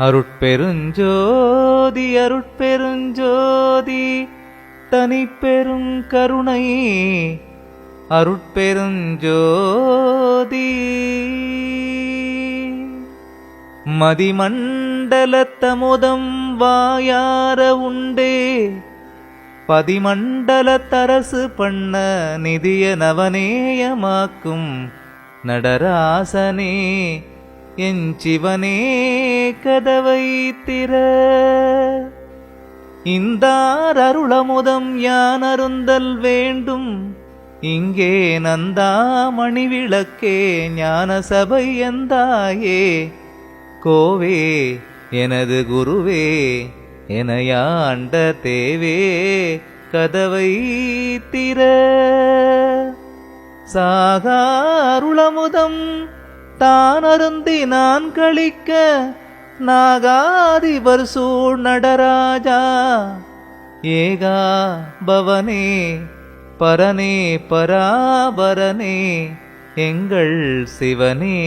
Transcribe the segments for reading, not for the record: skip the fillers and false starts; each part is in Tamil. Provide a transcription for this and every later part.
அருட்பெருஞ்சோதி அருட்பெருஞ்சோதி தனிப்பெரும் கருணை அருட்பெருஞ்சோதி. மதிமண்டலத்தமுதம் வாயார உண்டே பதிமண்டலத்தரசு பண்ண நிதிய நவநேயமாக்கும் நடராசனே என் சிவனே கதவை திற. இந்தார் அருளமுதம் யான் அருந்தல் வேண்டும் இங்கே நந்தாமணி விளக்கே ஞான சபை எந்தாயே கோவே எனது குருவே எனையாண்ட தேவே கதவை திற. சாகா அருளமுதம் தான் அருந்தி நான் கழிக்க நாகாதிபர் சூழ் நடராஜா ஏகா பவனே பரனே பராபரனே எங்கள் சிவனே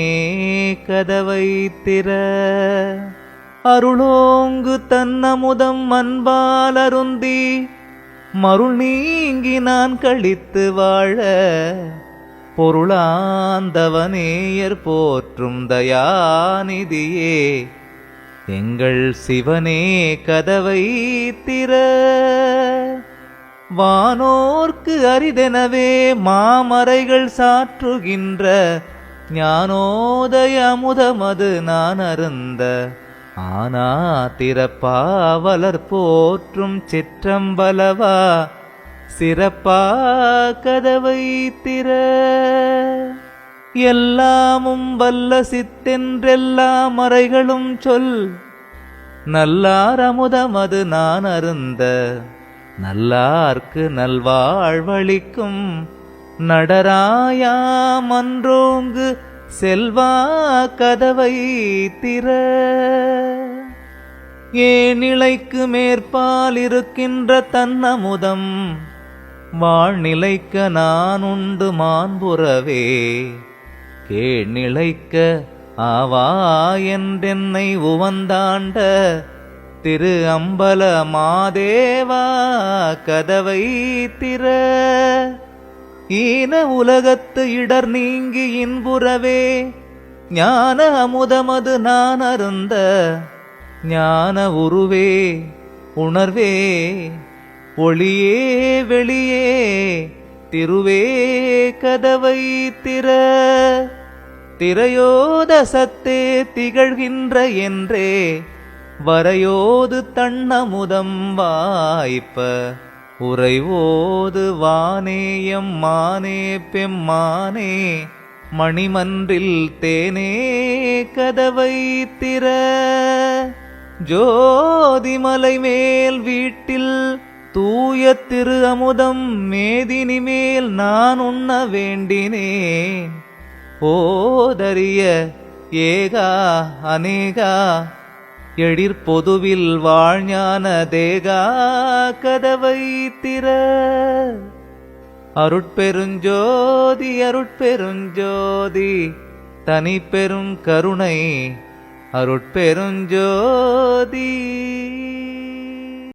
கதவை திற. அருளோங்கு தன்னமுதம் அன்பால் அருந்தி மருள் நீங்கி நான் கழித்து வாழ பொருளாந்தவனேயர் போற்றும் தயாநிதியே எங்கள் சிவனே கதவை திற. வானோர்க்கு அரிதெனவே மாமறைகள் சாற்றுகின்ற ஞானோதய அமுதமது நான் அருந்த ஆனா திறப்பாவலர் போற்றும் சிற்றம்பலவா சிறப்பா கதவை திற. எல்லாமும் வல்ல சித்தென்றெல்லா மறைகளும் சொல் நல்லார் அமுதமது நான் அருந்த நல்லார்க்கு நல்வாழ்வளிக்கும் நடராயா மன்றோங்கு செல்வா கதவை திற. ஏநிலைக்கு மேற்பால் இருக்கின்ற தன்னமுதம் வாழ்நிலைக்க நான் உண்டு மாண்புறவே கேழ்நிலைக்க ஆவா என்றென்னை உவந்தாண்ட திரு அம்பல மாதேவா கதவை திற. ஈன உலகத்து இடர் நீங்கி இன்புறவே ஞான அமுதமது நான் அருந்த ஞான உருவே உணர்வே ஒளியே வெளியே திருவே கதவை திற. திரையோத சத்தே திகழ்கின்ற என்றே வரையோது தன்னமுதம் வாய்ப்ப உறைவோது வானேயம் மானே பெம்மானே மணிமன்றில் தேனே கதவை திற. ஜோதிமலை மேல் வீட்டில் தூய திரு அமுதம் மேதினி மேல் நான் உண்ண வேண்டினேன் போதறிய ஏகா அநேகா எழிற்பொதுவில் வாழ்ஞான தேகா கதவை திற. அருட்பெருஞ்சோதி அருட்பெருஞ்சோதி தனிப்பெரும் கருணை அருட்பெருஞ்சோதி.